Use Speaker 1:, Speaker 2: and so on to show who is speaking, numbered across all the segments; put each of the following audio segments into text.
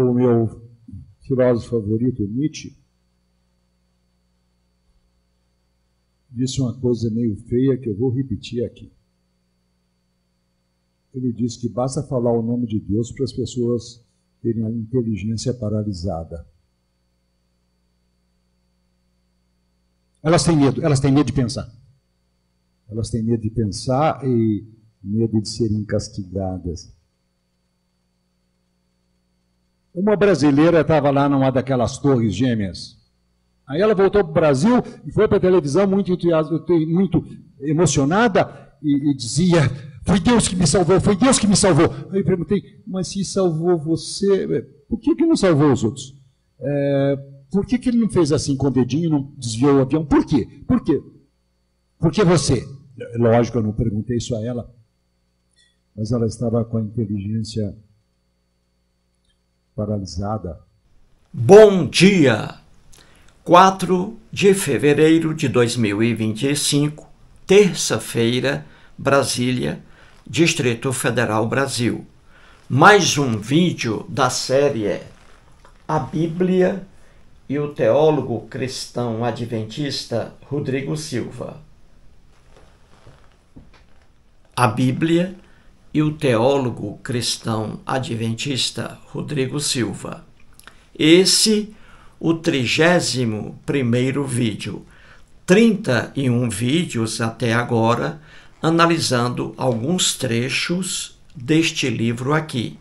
Speaker 1: o meu filósofo favorito, Nietzsche, disse uma coisa meio feia que eu vou repetir aqui. Ele disse que basta falar o nome de Deus para as pessoas terem a inteligência paralisada. Elas têm medo de pensar. Elas têm medo de pensar e medo de serem castigadas. Uma brasileira estava lá numa daquelas torres gêmeas. Aí ela voltou para o Brasil e foi para a televisão muito emocionada e dizia: foi Deus que me salvou, foi Deus que me salvou. Aí eu perguntei: mas se salvou você, por que não salvou os outros? Por que ele não fez assim com o dedinho e não desviou o avião? Por quê? Por quê? Porque você. Lógico, eu não perguntei isso a ela, mas ela estava com a inteligência paralisada.
Speaker 2: Bom dia! 4 de fevereiro de 2025, terça-feira, Brasília, Distrito Federal, Brasil. Mais um vídeo da série A Bíblia e o teólogo cristão adventista Rodrigo Silva. A Bíblia e o teólogo cristão adventista Rodrigo Silva. Esse o 31º vídeo. 31 vídeos até agora, analisando alguns trechos deste livro aqui,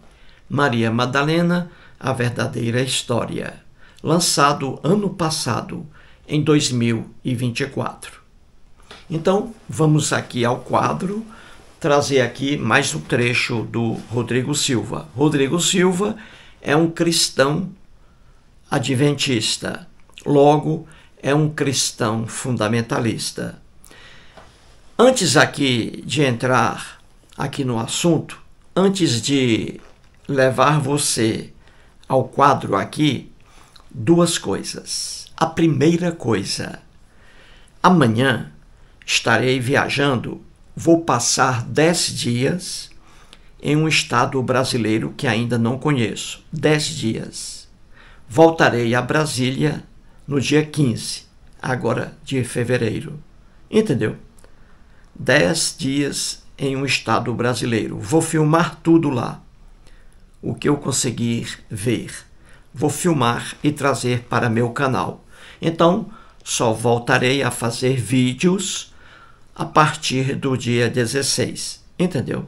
Speaker 2: Maria Madalena, a verdadeira história, lançado ano passado, em 2024. Então, vamos aqui ao quadro, trazer aqui mais um trecho do Rodrigo Silva. Rodrigo Silva é um cristão adventista, logo é um cristão fundamentalista. Antes aqui de entrar aqui no assunto, antes de levar você ao quadro aqui, duas coisas. A primeira coisa, amanhã estarei viajando, vou passar 10 dias em um estado brasileiro que ainda não conheço. 10 dias. Voltarei a Brasília no dia 15, agora de fevereiro. Entendeu? 10 dias em um estado brasileiro. Vou filmar tudo lá. O que eu conseguir ver. Vou filmar e trazer para meu canal. Então, só voltarei a fazer vídeos a partir do dia 16. Entendeu?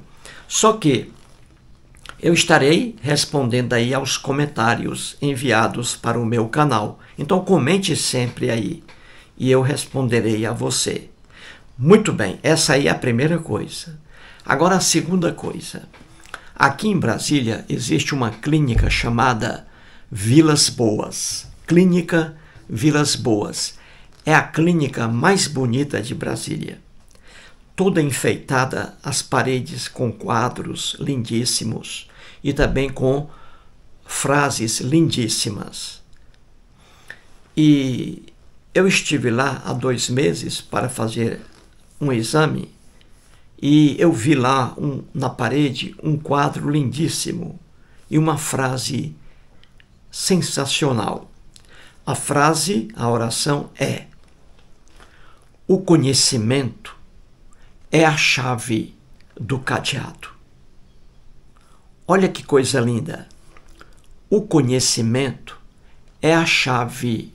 Speaker 2: Só que eu estarei respondendo aí aos comentários enviados para o meu canal. Então comente sempre aí e eu responderei a você. Muito bem, essa aí é a primeira coisa. Agora a segunda coisa. Aqui em Brasília existe uma clínica chamada Vilas Boas. Clínica Vilas Boas. É a clínica mais bonita de Brasília. Toda enfeitada, as paredes com quadros lindíssimos e também com frases lindíssimas. E eu estive lá há 2 meses para fazer um exame e eu vi lá na parede um quadro lindíssimo e uma frase sensacional. A frase, a oração é: o conhecimento é a chave do cadeado. Olha que coisa linda. O conhecimento é a chave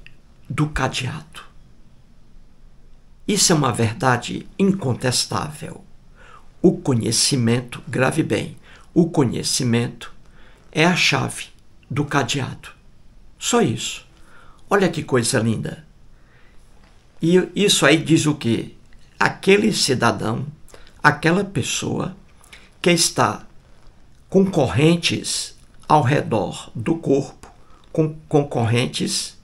Speaker 2: do cadeado. Isso é uma verdade incontestável. O conhecimento, grave bem, o conhecimento é a chave do cadeado. Só isso. Olha que coisa linda. E isso aí diz o quê? Aquele cidadão, aquela pessoa que está com correntes ao redor do corpo, com correntes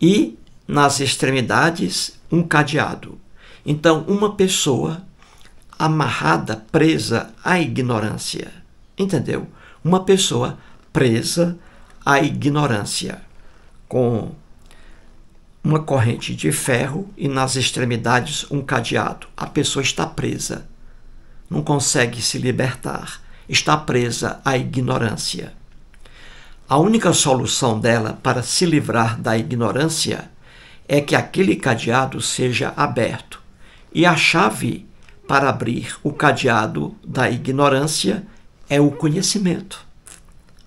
Speaker 2: e nas extremidades um cadeado. Então, uma pessoa amarrada, presa à ignorância. Entendeu? Uma pessoa presa à ignorância, com uma corrente de ferro e nas extremidades um cadeado. A pessoa está presa, não consegue se libertar, está presa à ignorância. A única solução dela para se livrar da ignorância é que aquele cadeado seja aberto. E a chave para abrir o cadeado da ignorância é o conhecimento.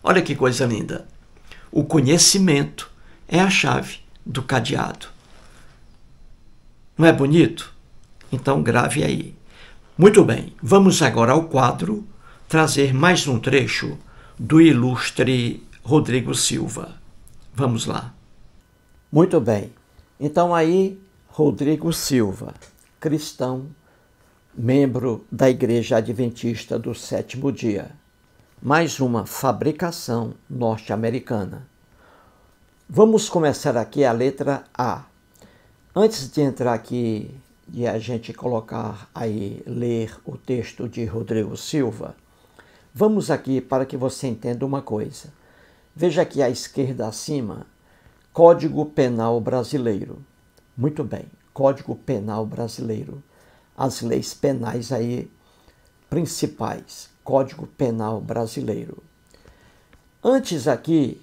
Speaker 2: Olha que coisa linda! O conhecimento é a chave do cadeado. Não é bonito? Então grave aí. Muito bem, vamos agora ao quadro trazer mais um trecho do ilustre Rodrigo Silva. Vamos lá. Muito bem. Então aí, Rodrigo Silva, cristão, membro da Igreja Adventista do Sétimo Dia. Mais uma fabricação norte-americana. Vamos começar aqui a letra A. Antes de entrar aqui e a gente colocar aí, ler o texto de Rodrigo Silva, vamos aqui para que você entenda uma coisa. Veja aqui à esquerda acima, Código Penal Brasileiro. Muito bem, Código Penal Brasileiro. As leis penais aí principais, Código Penal Brasileiro. Antes aqui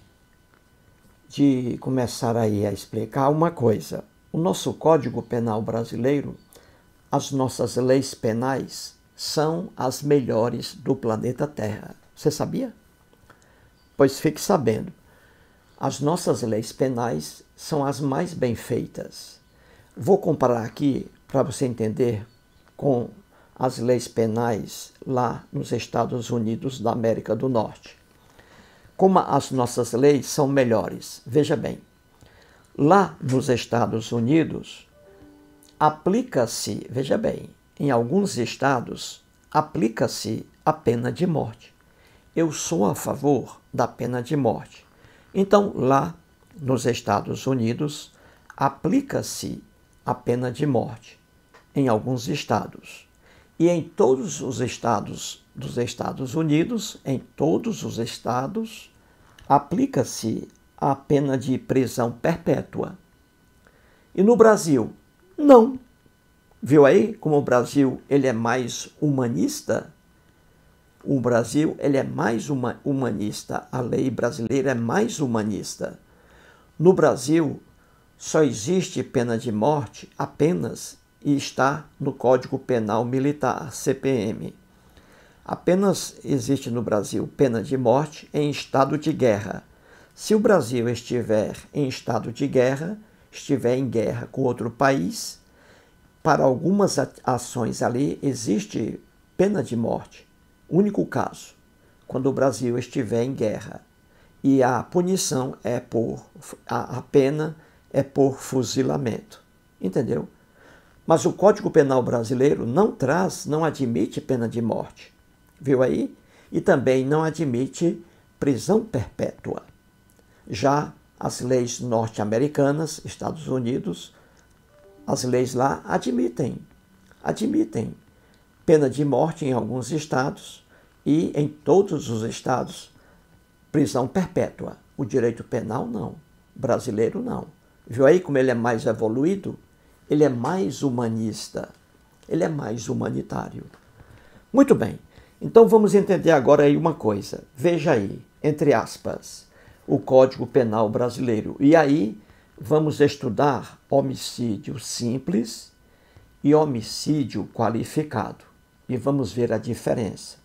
Speaker 2: de começar aí a explicar uma coisa, o nosso Código Penal Brasileiro, as nossas leis penais são as melhores do planeta Terra. Você sabia? Pois fique sabendo, as nossas leis penais são as mais bem feitas. Vou comparar aqui para você entender com as leis penais lá nos Estados Unidos da América do Norte. Como as nossas leis são melhores. Veja bem, lá nos Estados Unidos, aplica-se, veja bem, em alguns estados, aplica-se a pena de morte. Eu sou a favor da pena de morte. Então, lá nos Estados Unidos, aplica-se a pena de morte em alguns estados. E em todos os estados dos Estados Unidos, em todos os estados, aplica-se a pena de prisão perpétua. E no Brasil, não. Viu aí como o Brasil ele é mais humanista? O Brasil ele é mais humanista. A lei brasileira é mais humanista. No Brasil, só existe pena de morte apenas e está no Código Penal Militar, CPM. Apenas existe no Brasil pena de morte em estado de guerra. Se o Brasil estiver em estado de guerra, estiver em guerra com outro país, para algumas ações ali existe pena de morte. Único caso, quando o Brasil estiver em guerra. E a punição é a pena é por fuzilamento. Entendeu? Mas o Código Penal brasileiro não admite pena de morte. Viu aí? E também não admite prisão perpétua. Já as leis norte-americanas, Estados Unidos, as leis lá admitem pena de morte em alguns estados e em todos os estados prisão perpétua. O direito penal não, brasileiro não. Viu aí como ele é mais evoluído? Ele é mais humanista, ele é mais humanitário. Muito bem, então vamos entender agora aí uma coisa. Veja aí, entre aspas, o Código Penal Brasileiro. E aí vamos estudar homicídio simples e homicídio qualificado. E vamos ver a diferença.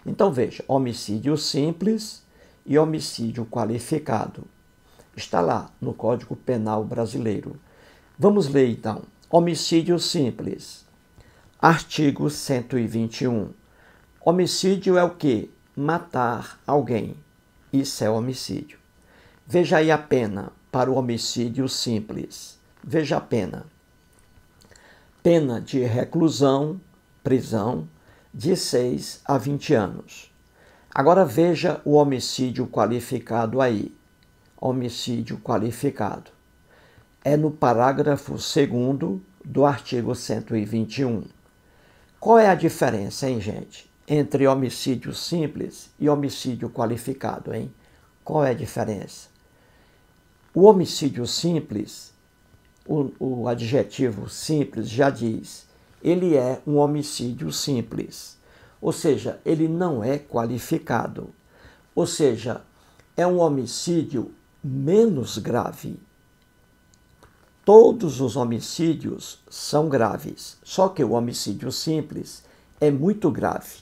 Speaker 2: Então veja, homicídio simples e homicídio qualificado. Está lá no Código Penal Brasileiro. Vamos ler então. Homicídio simples. Artigo 121. Homicídio é o quê? Matar alguém. Isso é homicídio. Veja aí a pena para o homicídio simples. Veja a pena. Pena de reclusão, prisão, de 6 a 20 anos. Agora veja o homicídio qualificado aí. Homicídio qualificado. É no parágrafo 2º do artigo 121. Qual é a diferença, hein, gente? Entre homicídio simples e homicídio qualificado, hein? Qual é a diferença? O homicídio simples, o adjetivo simples já diz, ele é um homicídio simples. Ou seja, ele não é qualificado. Ou seja, é um homicídio menos grave. Todos os homicídios são graves, só que o homicídio simples é muito grave.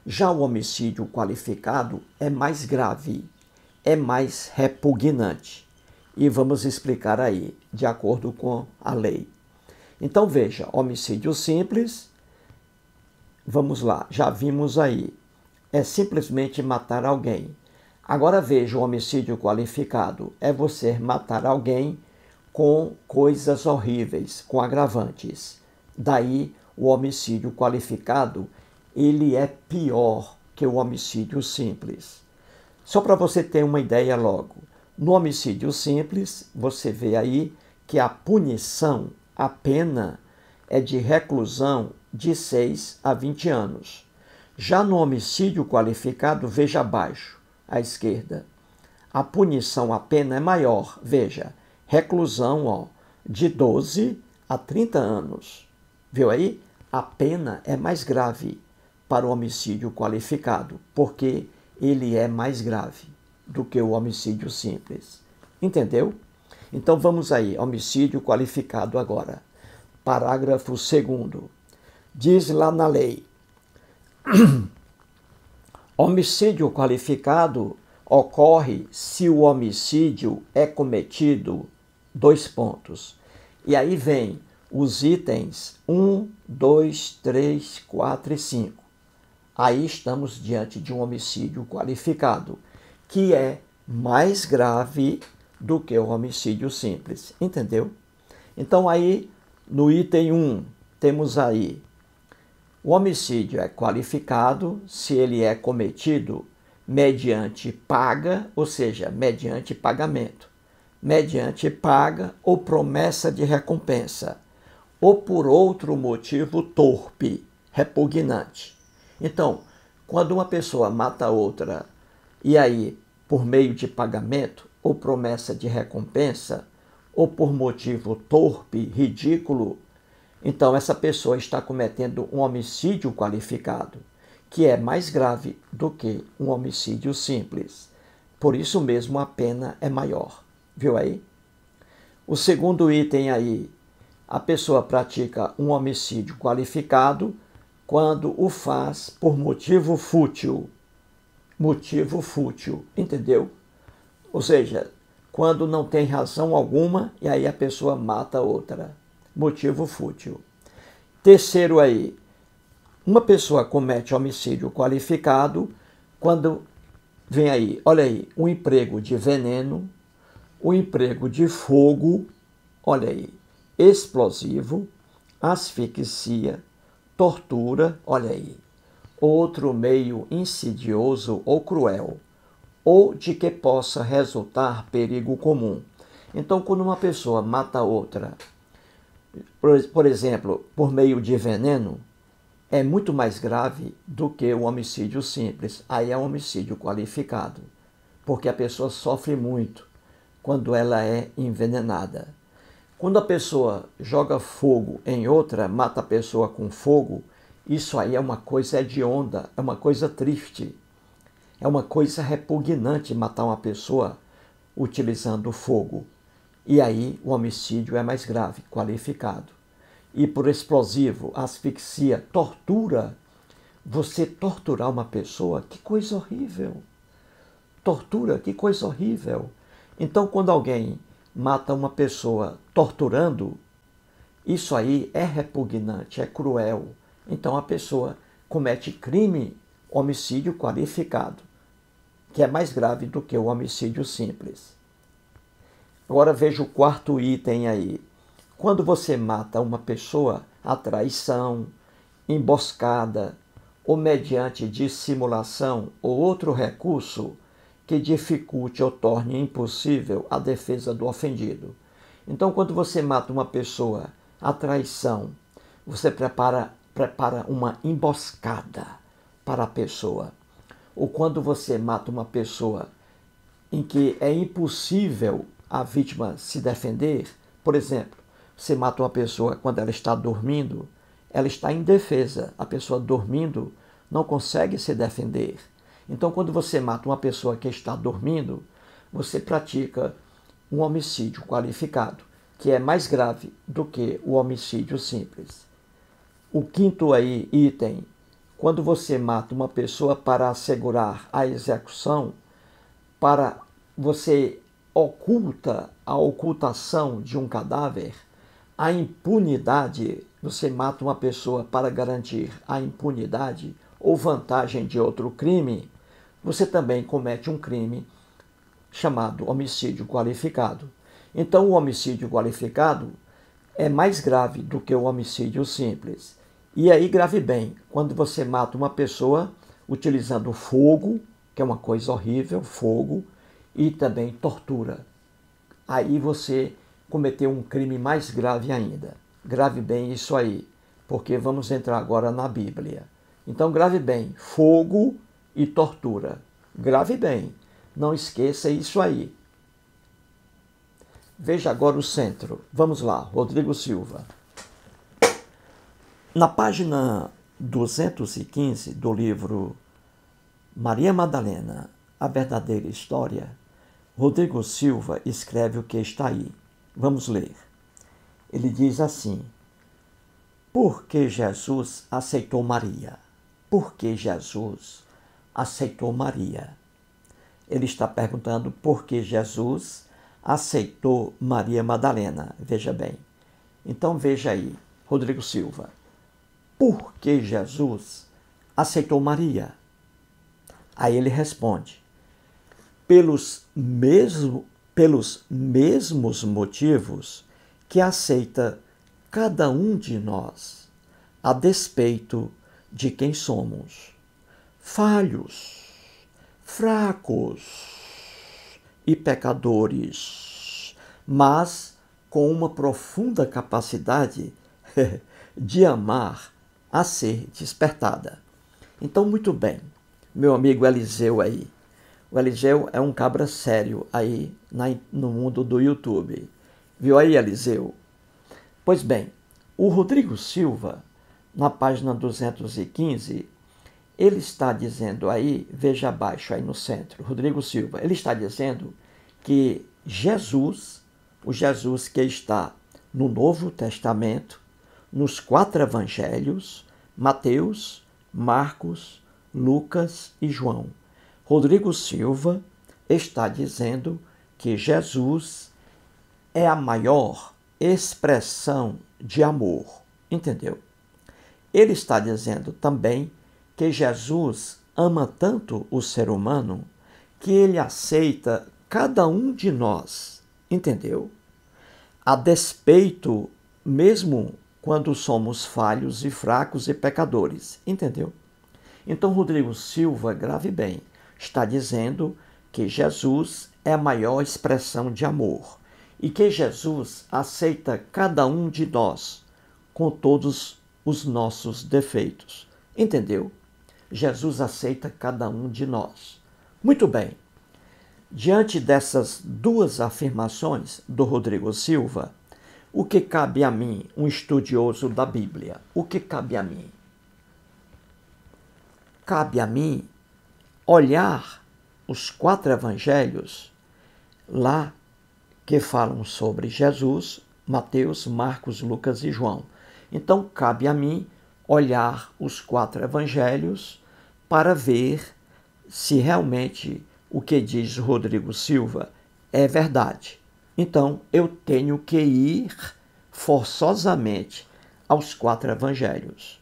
Speaker 2: Já o homicídio qualificado é mais grave, é mais repugnante. E vamos explicar aí, de acordo com a lei. Então veja, homicídio simples, vamos lá, já vimos aí, é simplesmente matar alguém. Agora veja, o homicídio qualificado é você matar alguém com coisas horríveis, com agravantes. Daí o homicídio qualificado, ele é pior que o homicídio simples. Só para você ter uma ideia logo, no homicídio simples, você vê aí que a punição, a pena, é de reclusão de 6 a 20 anos. Já no homicídio qualificado, veja abaixo, à esquerda, a punição, a pena é maior, veja, reclusão de 12 a 30 anos. Viu aí? A pena é mais grave para o homicídio qualificado, porque ele é mais grave do que o homicídio simples. Entendeu? Então vamos aí, homicídio qualificado agora. Parágrafo 2º. Diz lá na lei: homicídio qualificado ocorre se o homicídio é cometido, 2 pontos. E aí vem os itens 1, 2, 3, 4 e 5. Aí estamos diante de um homicídio qualificado, que é mais grave do que o homicídio simples. Entendeu? Então aí, no item 1, temos aí, o homicídio é qualificado se ele é cometido mediante paga, ou seja, mediante pagamento, mediante paga ou promessa de recompensa, ou por outro motivo torpe, repugnante. Então, quando uma pessoa mata outra, e aí, por meio de pagamento, ou promessa de recompensa, ou por motivo torpe, ridículo, então essa pessoa está cometendo um homicídio qualificado, que é mais grave do que um homicídio simples. Por isso mesmo a pena é maior. Viu aí? O segundo item aí, a pessoa pratica um homicídio qualificado quando o faz por motivo fútil. Motivo fútil, entendeu? Ou seja, quando não tem razão alguma e aí a pessoa mata outra. Motivo fútil. Terceiro aí, uma pessoa comete homicídio qualificado quando vem aí, olha aí, o emprego de veneno, o emprego de fogo, olha aí, explosivo, asfixia, tortura, olha aí, outro meio insidioso ou cruel, ou de que possa resultar perigo comum. Então, quando uma pessoa mata outra, por exemplo, por meio de veneno, é muito mais grave do que o homicídio simples. Aí é um homicídio qualificado, porque a pessoa sofre muito quando ela é envenenada. Quando a pessoa joga fogo em outra, mata a pessoa com fogo, isso aí é uma coisa hedionda, é uma coisa triste. É uma coisa repugnante matar uma pessoa utilizando fogo. E aí o homicídio é mais grave, qualificado. E por explosivo, asfixia, tortura, você torturar uma pessoa, que coisa horrível. Tortura, que coisa horrível. Então, quando alguém mata uma pessoa torturando, isso aí é repugnante, é cruel. Então, a pessoa comete crime, homicídio qualificado, que é mais grave do que o homicídio simples. Agora veja o quarto item aí. Quando você mata uma pessoa, a traição, emboscada ou mediante dissimulação ou outro recurso que dificulte ou torne impossível a defesa do ofendido. Então, quando você mata uma pessoa, a traição, você prepara uma emboscada para a pessoa. Ou quando você mata uma pessoa em que é impossível a vítima se defender, por exemplo, você mata uma pessoa quando ela está dormindo, ela está indefesa. A pessoa dormindo não consegue se defender. Então, quando você mata uma pessoa que está dormindo, você pratica um homicídio qualificado, que é mais grave do que o homicídio simples. O quinto aí, item, quando você mata uma pessoa para assegurar a execução, para você oculta a ocultação de um cadáver, a impunidade, você mata uma pessoa para garantir a impunidade ou vantagem de outro crime, você também comete um crime chamado homicídio qualificado. Então, o homicídio qualificado é mais grave do que o homicídio simples. E aí, grave bem, quando você mata uma pessoa utilizando fogo, que é uma coisa horrível, fogo, e também tortura. Aí você cometeu um crime mais grave ainda. Grave bem isso aí, porque vamos entrar agora na Bíblia. Então, grave bem, fogo e tortura. Grave bem, não esqueça isso aí. Veja agora o centro. Vamos lá, Rodrigo Silva. Na página 215 do livro Maria Madalena, a verdadeira história, Rodrigo Silva escreve o que está aí. Vamos ler. Ele diz assim: por que Jesus aceitou Maria? Por que Jesus aceitou Maria? Ele está perguntando por que Jesus aceitou Maria Madalena. Veja bem. Então veja aí, Rodrigo Silva. Por que Jesus aceitou Maria? Aí ele responde: pelos mesmos motivos que aceita cada um de nós, a despeito de quem somos. Falhos, fracos e pecadores, mas com uma profunda capacidade de amar a ser despertada. Então, muito bem, meu amigo Eliseu aí. O Eliseu é um cabra sério aí no mundo do YouTube. Viu aí, Eliseu? Pois bem, o Rodrigo Silva, na página 215, ele está dizendo aí, veja abaixo aí no centro, Rodrigo Silva, ele está dizendo que Jesus, o Jesus que está no Novo Testamento, nos 4 evangelhos, Mateus, Marcos, Lucas e João. Rodrigo Silva está dizendo que Jesus é a maior expressão de amor, entendeu? Ele está dizendo também que Jesus ama tanto o ser humano que ele aceita cada um de nós, entendeu? A despeito, mesmo quando somos falhos e fracos e pecadores, entendeu? Então, Rodrigo Silva, grave bem, está dizendo que Jesus é a maior expressão de amor e que Jesus aceita cada um de nós com todos os nossos defeitos, entendeu? Jesus aceita cada um de nós. Muito bem. Diante dessas duas afirmações do Rodrigo Silva, o que cabe a mim, um estudioso da Bíblia? O que cabe a mim? Cabe a mim olhar os 4 evangelhos lá que falam sobre Jesus, Mateus, Marcos, Lucas e João. Então, cabe a mim olhar os 4 evangelhos para ver se realmente o que diz Rodrigo Silva é verdade. Então, eu tenho que ir forçosamente aos 4 evangelhos.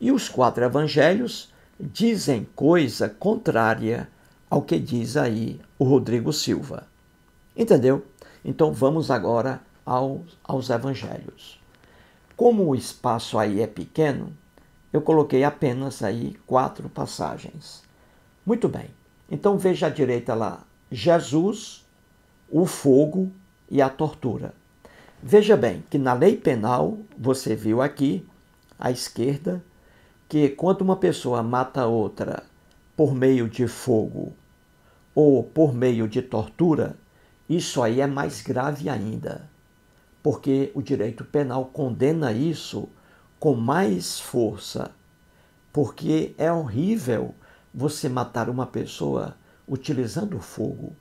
Speaker 2: E os 4 evangelhos dizem coisa contrária ao que diz aí o Rodrigo Silva. Entendeu? Então, vamos agora aos evangelhos. Como o espaço aí é pequeno, eu coloquei apenas aí 4 passagens. Muito bem. Então veja à direita lá, Jesus, o fogo e a tortura. Veja bem que na lei penal, você viu aqui, à esquerda, que quando uma pessoa mata outra por meio de fogo ou por meio de tortura, isso aí é mais grave ainda, porque o direito penal condena isso com mais força, porque é horrível você matar uma pessoa utilizando fogo.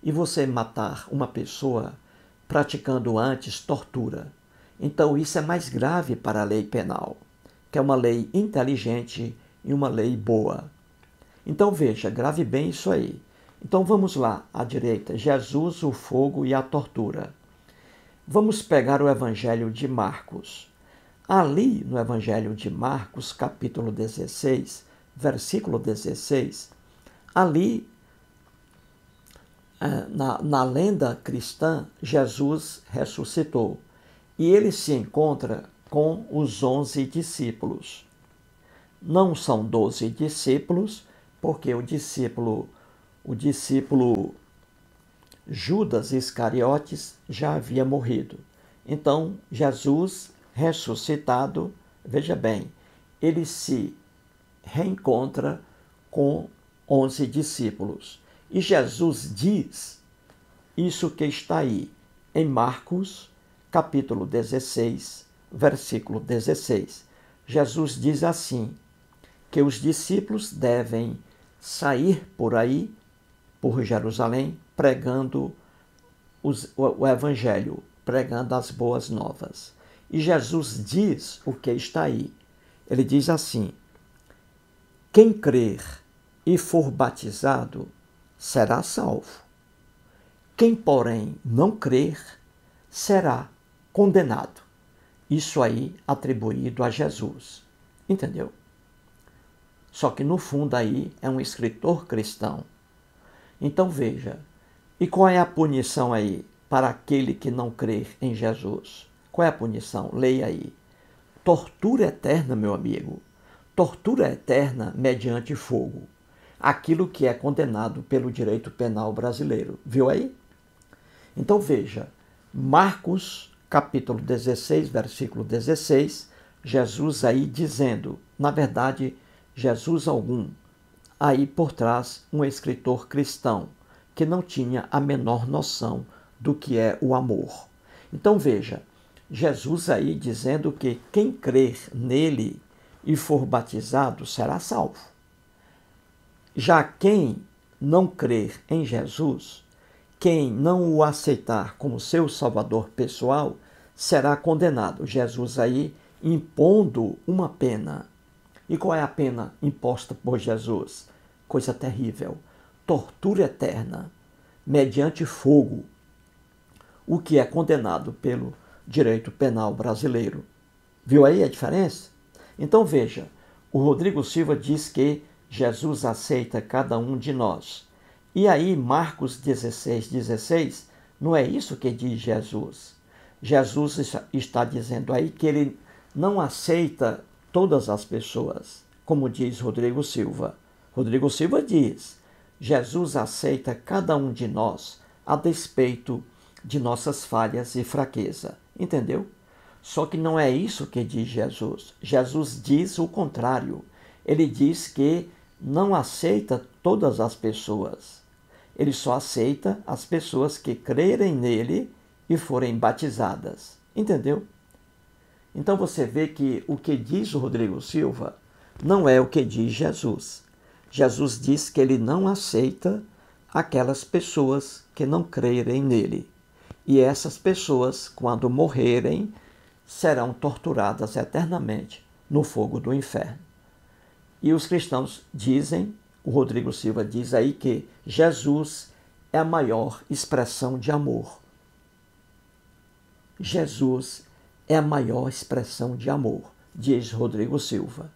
Speaker 2: e você matar uma pessoa praticando antes tortura. Então isso é mais grave para a lei penal, que é uma lei inteligente e uma lei boa. Então veja, grave bem isso aí. Então vamos lá, à direita, Jesus, o fogo e a tortura. Vamos pegar o Evangelho de Marcos. Ali no Evangelho de Marcos, capítulo 16, versículo 16, ali na lenda cristã, Jesus ressuscitou e ele se encontra com os 11 discípulos. Não são 12 discípulos, porque o discípulo Judas Iscariotes já havia morrido. Então, Jesus ressuscitado, veja bem, ele se reencontra com 11 discípulos. E Jesus diz isso que está aí, em Marcos, capítulo 16, versículo 16. Jesus diz assim, que os discípulos devem sair por aí, por Jerusalém, pregando o Evangelho, pregando as boas novas. E Jesus diz o que está aí. Ele diz assim, quem crer e for batizado será salvo. Quem, porém, não crer será condenado. Isso aí atribuído a Jesus. Entendeu? Só que no fundo aí é um escritor cristão. Então veja, e qual é a punição aí para aquele que não crer em Jesus? Qual é a punição? Leia aí. Tortura eterna, meu amigo. Tortura eterna mediante fogo. Aquilo que é condenado pelo direito penal brasileiro. Viu aí? Então veja, Marcos, capítulo 16, versículo 16, Jesus aí dizendo, na verdade, Jesus algum, aí por trás um escritor cristão, que não tinha a menor noção do que é o amor. Então veja, Jesus aí dizendo que quem crer nele e for batizado será salvo. Já quem não crer em Jesus, quem não o aceitar como seu salvador pessoal, será condenado. Jesus aí impondo uma pena. E qual é a pena imposta por Jesus? Coisa terrível. Tortura eterna, mediante fogo. O que é condenado pelo direito penal brasileiro. Viu aí a diferença? Então veja, o Rodrigo Silva diz que Jesus aceita cada um de nós. E aí Marcos 16, 16, não é isso que diz Jesus. Jesus está dizendo aí que ele não aceita todas as pessoas, como diz Rodrigo Silva. Rodrigo Silva diz, Jesus aceita cada um de nós a despeito de nossas falhas e fraqueza. Entendeu? Só que não é isso que diz Jesus. Jesus diz o contrário. Ele diz que não aceita todas as pessoas. Ele só aceita as pessoas que crerem nele e forem batizadas. Entendeu? Então você vê que o que diz o Rodrigo Silva não é o que diz Jesus. Jesus diz que ele não aceita aquelas pessoas que não crerem nele. E essas pessoas, quando morrerem, serão torturadas eternamente no fogo do inferno. E os cristãos dizem, o Rodrigo Silva diz aí que Jesus é a maior expressão de amor. Jesus é a maior expressão de amor, diz Rodrigo Silva.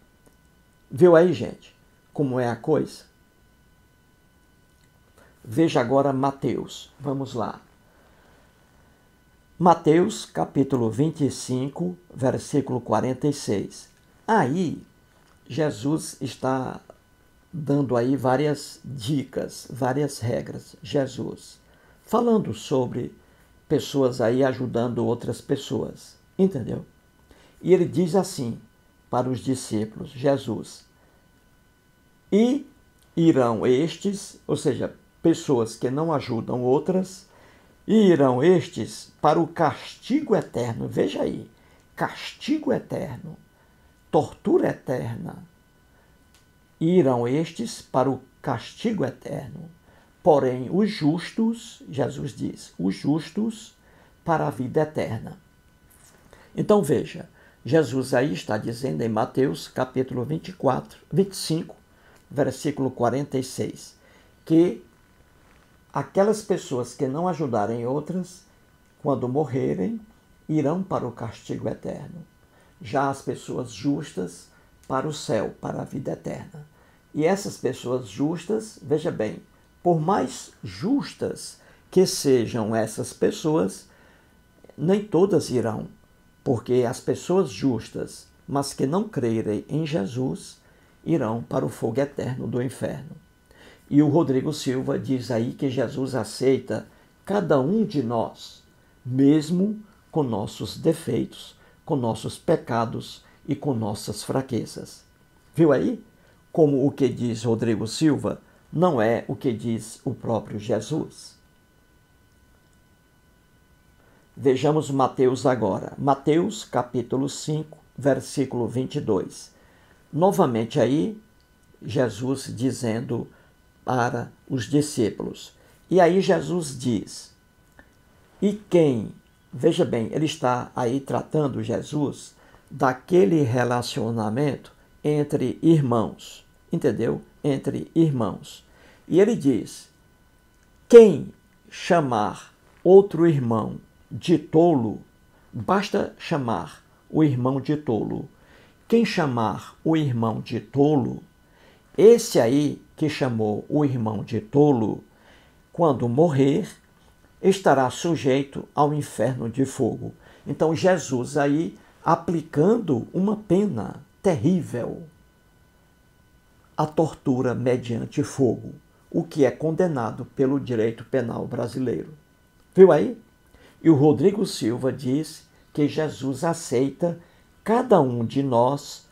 Speaker 2: Viu aí, gente, como é a coisa? Veja agora Mateus. Vamos lá. Mateus, capítulo 25, versículo 46. Aí, Jesus está dando aí várias dicas, várias regras. Jesus, falando sobre pessoas aí ajudando outras pessoas. Entendeu? E ele diz assim para os discípulos, Jesus, e irão estes, ou seja, pessoas que não ajudam outras, e irão estes para o castigo eterno. Veja aí, castigo eterno, tortura eterna. E irão estes para o castigo eterno, porém os justos, Jesus diz, os justos para a vida eterna. Então veja, Jesus aí está dizendo em Mateus capítulo 25, versículo 46, que aquelas pessoas que não ajudarem outras, quando morrerem, irão para o castigo eterno. Já as pessoas justas para o céu, para a vida eterna. E essas pessoas justas, veja bem, por mais justas que sejam essas pessoas, nem todas irão, porque as pessoas justas, mas que não crerem em Jesus, irão para o fogo eterno do inferno. E o Rodrigo Silva diz aí que Jesus aceita cada um de nós, mesmo com nossos defeitos, com nossos pecados e com nossas fraquezas. Viu aí? Como o que diz Rodrigo Silva não é o que diz o próprio Jesus. Vejamos Mateus agora. Mateus capítulo 5, versículo 22. Novamente aí, Jesus dizendo para os discípulos. E aí Jesus diz, e quem, veja bem, ele está aí tratando Jesus daquele relacionamento entre irmãos, entendeu? Entre irmãos. E ele diz, quem chamar outro irmão de tolo, basta chamar o irmão de tolo. Quem chamar o irmão de tolo, esse aí que chamou o irmão de tolo, quando morrer, estará sujeito ao inferno de fogo. Então Jesus aí aplicando uma pena terrível, a tortura mediante fogo, o que é condenado pelo direito penal brasileiro. Viu aí? E o Rodrigo Silva diz que Jesus aceita cada um de nós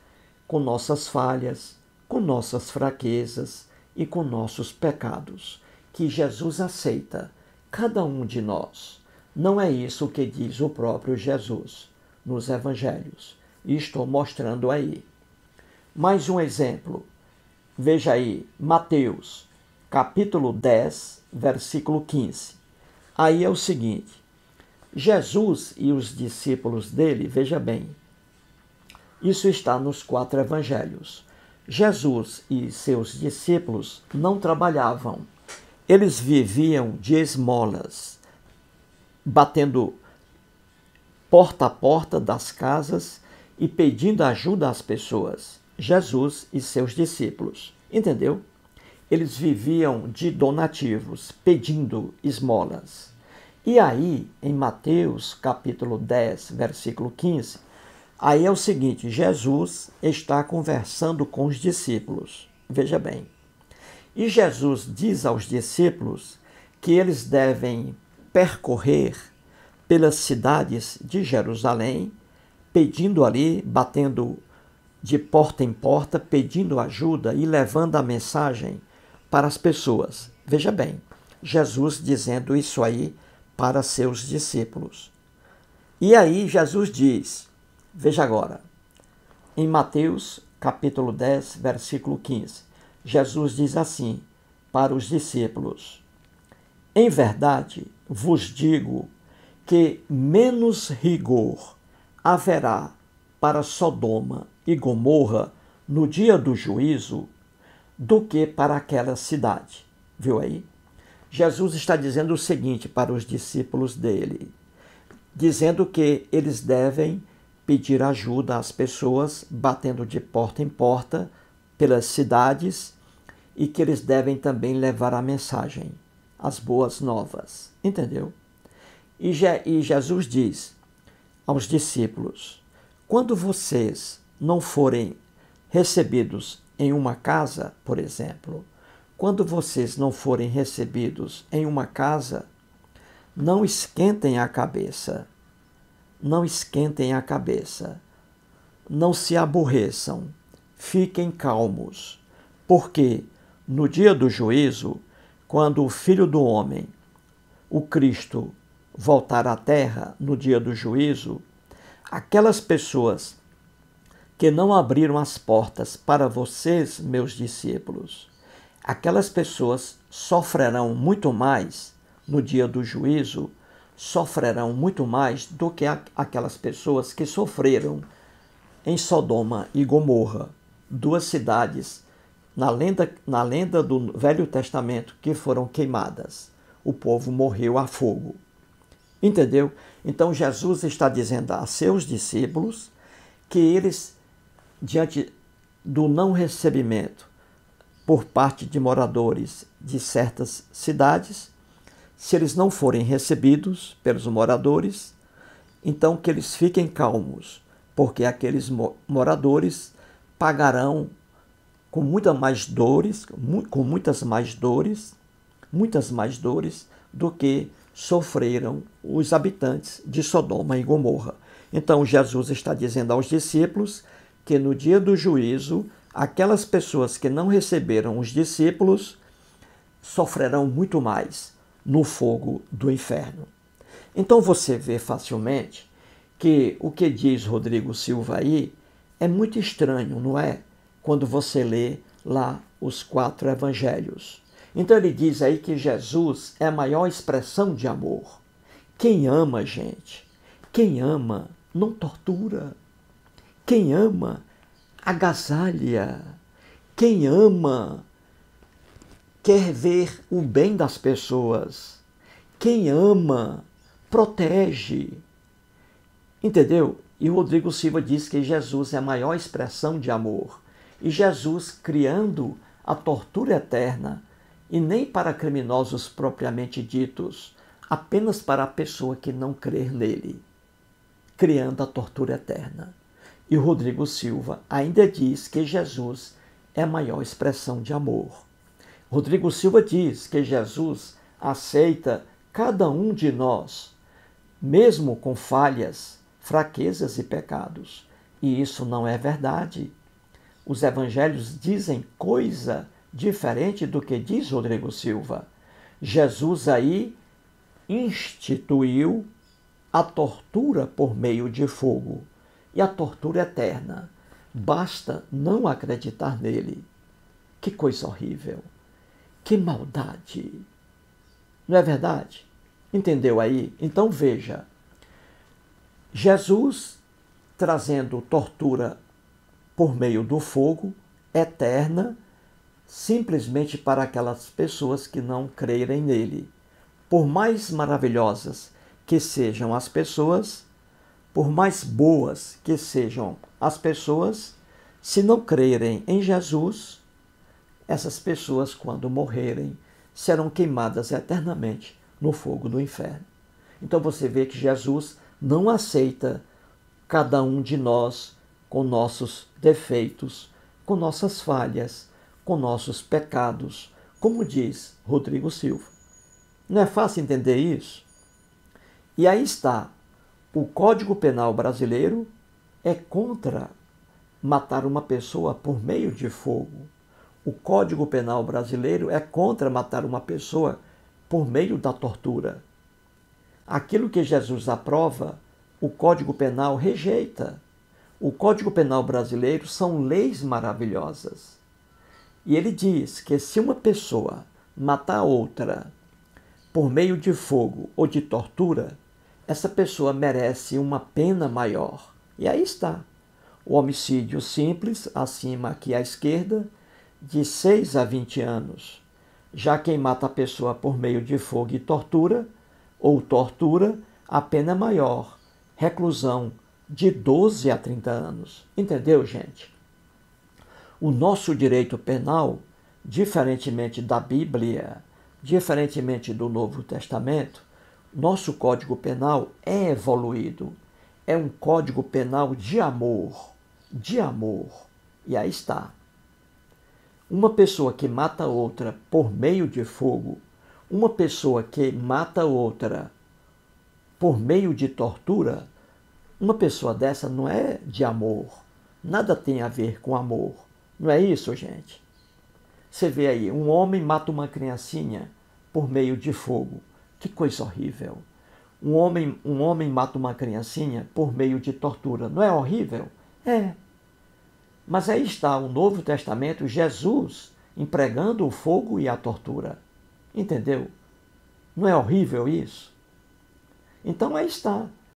Speaker 2: com nossas falhas, com nossas fraquezas e com nossos pecados. Que Jesus aceita cada um de nós. Não é isso que diz o próprio Jesus nos evangelhos. E estou mostrando aí. Mais um exemplo. Veja aí, Mateus, capítulo 10, versículo 15. Aí é o seguinte, Jesus e os discípulos dele, veja bem, isso está nos 4 evangelhos. Jesus e seus discípulos não trabalhavam, eles viviam de esmolas, batendo porta a porta das casas e pedindo ajuda às pessoas. Jesus e seus discípulos, entendeu? Eles viviam de donativos, pedindo esmolas. E aí, em Mateus, capítulo 10, versículo 15, aí é o seguinte, Jesus está conversando com os discípulos. Veja bem. E Jesus diz aos discípulos que eles devem percorrer pelas cidades de Jerusalém, pedindo ali, batendo de porta em porta, pedindo ajuda e levando a mensagem para as pessoas. Veja bem, Jesus dizendo isso aí para seus discípulos. E aí Jesus diz, veja agora, em Mateus capítulo 10, versículo 15, Jesus diz assim para os discípulos, em verdade vos digo que menos rigor haverá para Sodoma e Gomorra no dia do juízo do que para aquela cidade. Viu aí? Jesus está dizendo o seguinte para os discípulos dele, dizendo que eles devem pedir ajuda às pessoas, batendo de porta em porta pelas cidades, e que eles devem também levar a mensagem, as boas novas. Entendeu? E Jesus diz aos discípulos, quando vocês não forem recebidos em uma casa, por exemplo, quando vocês não forem recebidos em uma casa, não esquentem a cabeça, não esquentem a cabeça, não se aborreçam, fiquem calmos, porque no dia do juízo, quando o Filho do Homem, o Cristo, voltar à terra no dia do juízo, aquelas pessoas que não abriram as portas para vocês, meus discípulos, aquelas pessoas sofrerão muito mais no dia do juízo, sofrerão muito mais do que aquelas pessoas que sofreram em Sodoma e Gomorra, duas cidades na lenda do Velho Testamento que foram queimadas. O povo morreu a fogo. Entendeu? Então Jesus está dizendo a seus discípulos que eles, diante do não recebimento por parte de moradores de certas cidades, se eles não forem recebidos pelos moradores, então que eles fiquem calmos, porque aqueles moradores pagarão com muitas mais dores do que sofreram os habitantes de Sodoma e Gomorra. Então Jesus está dizendo aos discípulos que no dia do juízo, aquelas pessoas que não receberam os discípulos sofrerão muito mais no fogo do inferno. Então você vê facilmente que o que diz Rodrigo Silva aí é muito estranho, não é? Quando você lê lá os 4 evangelhos. Então ele diz aí que Jesus é a maior expressão de amor. Quem ama, gente, quem ama não tortura. Quem ama agasalha. Quem ama quer ver o bem das pessoas. Quem ama protege. Entendeu? E o Rodrigo Silva diz que Jesus é a maior expressão de amor. E Jesus criando a tortura eterna, e nem para criminosos propriamente ditos, apenas para a pessoa que não crer nele, criando a tortura eterna. E o Rodrigo Silva ainda diz que Jesus é a maior expressão de amor. Rodrigo Silva diz que Jesus aceita cada um de nós, mesmo com falhas, fraquezas e pecados. E isso não é verdade. Os evangelhos dizem coisa diferente do que diz Rodrigo Silva. Jesus aí instituiu a tortura por meio de fogo e a tortura eterna. Basta não acreditar nele. Que coisa horrível. Que maldade. Não é verdade? Entendeu aí? Então veja. Jesus trazendo tortura por meio do fogo, eterna, simplesmente para aquelas pessoas que não crerem nele. Por mais maravilhosas que sejam as pessoas, por mais boas que sejam as pessoas, se não crerem em Jesus, essas pessoas, quando morrerem, serão queimadas eternamente no fogo do inferno. Então você vê que Jesus não aceita cada um de nós com nossos defeitos, com nossas falhas, com nossos pecados, como diz Rodrigo Silva. Não é fácil entender isso? E aí está, o Código Penal brasileiro é contra matar uma pessoa por meio de fogo. O Código Penal brasileiro é contra matar uma pessoa por meio da tortura. Aquilo que Jesus aprova, o Código Penal rejeita. O Código Penal brasileiro são leis maravilhosas. E ele diz que se uma pessoa matar outra por meio de fogo ou de tortura, essa pessoa merece uma pena maior. E aí está. O homicídio simples, acima aqui à esquerda, de 6 a 20 anos. Já quem mata a pessoa por meio de fogo e tortura, ou tortura, a pena é maior. Reclusão de 12 a 30 anos. Entendeu, gente? O nosso direito penal, diferentemente da Bíblia, diferentemente do Novo Testamento, nosso Código Penal é evoluído. É um Código Penal de amor. De amor. E aí está. Uma pessoa que mata outra por meio de fogo, uma pessoa que mata outra por meio de tortura, uma pessoa dessa não é de amor. Nada tem a ver com amor. Não é isso, gente? Você vê aí, um homem mata uma criancinha por meio de fogo. Que coisa horrível. Um homem mata uma criancinha por meio de tortura. Não é horrível? É. Mas aí está o Novo Testamento, Jesus empregando o fogo e a tortura. Entendeu? Não é horrível isso? Então aí está.